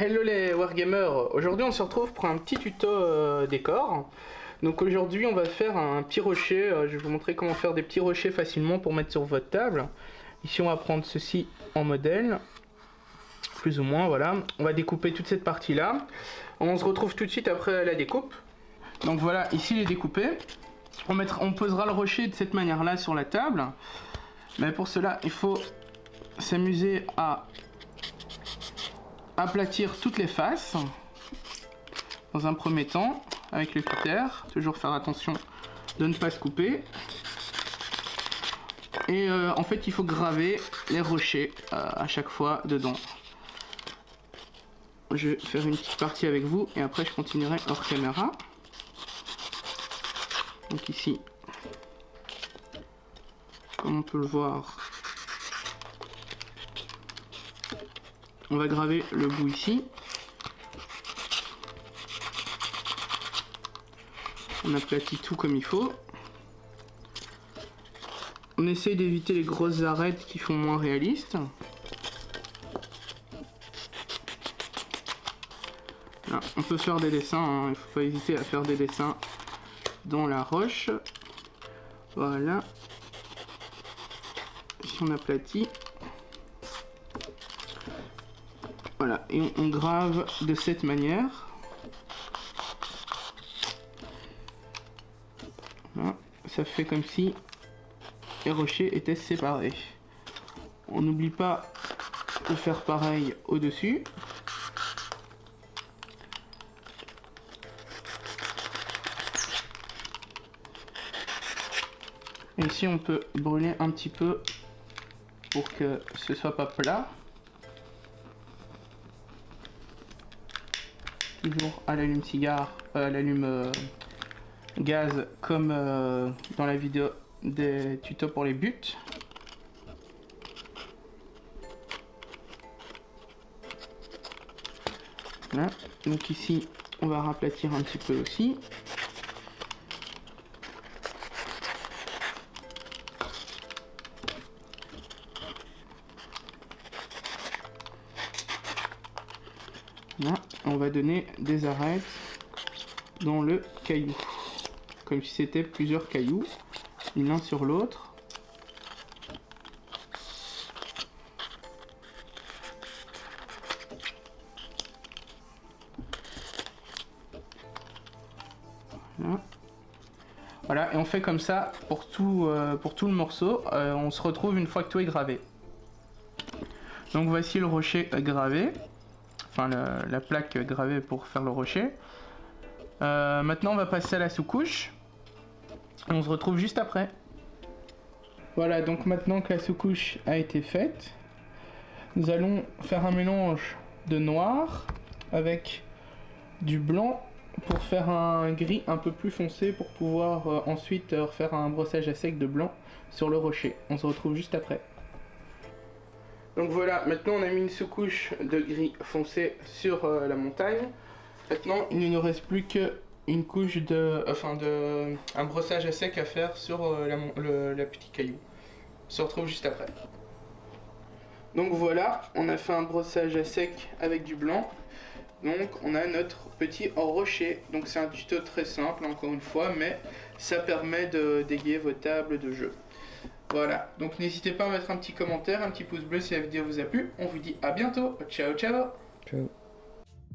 Hello les Wargamers, aujourd'hui on se retrouve pour un petit tuto décor. Donc aujourd'hui on va faire un petit rocher, je vais vous montrer comment faire des petits rochers facilement pour mettre sur votre table. Ici on va prendre ceci en modèle, plus ou moins, voilà. On va découper toute cette partie là. On se retrouve tout de suite après la découpe. Donc voilà, ici il est découpé. On posera le rocher de cette manière là sur la table. Mais pour cela il faut s'amuser à aplatir toutes les faces dans un premier temps avec le cutter, toujours faire attention de ne pas se couper, et en fait il faut graver les rochers à chaque fois dedans. Je vais faire une petite partie avec vous et après je continuerai hors caméra. Donc ici, comme on peut le voir, on va graver le bout ici. On aplatit tout comme il faut. On essaye d'éviter les grosses arêtes qui font moins réaliste. Là, on peut faire des dessins, hein. Il ne faut pas hésiter à faire des dessins dans la roche. Voilà. Si on aplatit. Voilà, et on grave de cette manière. Voilà, ça fait comme si les rochers étaient séparés. On n'oublie pas de faire pareil au-dessus. Et ici on peut brûler un petit peu pour que ce soit pas plat. Toujours à l'allume-cigare, à l'allume gaz, comme dans la vidéo des tutos pour les buts. Voilà. Donc ici, on va raplatir un petit peu aussi. Là, on va donner des arêtes dans le caillou, comme si c'était plusieurs cailloux, l'un sur l'autre. Voilà. Voilà, et on fait comme ça pour tout le morceau. On se retrouve une fois que tout est gravé. Donc voici le rocher gravé. Enfin la plaque gravée pour faire le rocher. Maintenant on va passer à la sous-couche. On se retrouve juste après. Voilà, donc maintenant que la sous-couche a été faite, nous allons faire un mélange de noir avec du blanc pour faire un gris un peu plus foncé pour pouvoir ensuite refaire un brossage à sec de blanc sur le rocher. On se retrouve juste après. Donc voilà, maintenant on a mis une sous-couche de gris foncé sur la montagne. Maintenant il ne nous reste plus qu'une couche un brossage à sec à faire sur la petite caillou. On se retrouve juste après. Donc voilà, on a fait un brossage à sec avec du blanc. Donc on a notre petit rocher. Donc c'est un tuto très simple encore une fois, mais ça permet de dégayer vos tables de jeu. Voilà, donc n'hésitez pas à mettre un petit commentaire, un petit pouce bleu si la vidéo vous a plu. On vous dit à bientôt. Ciao ciao. Ciao.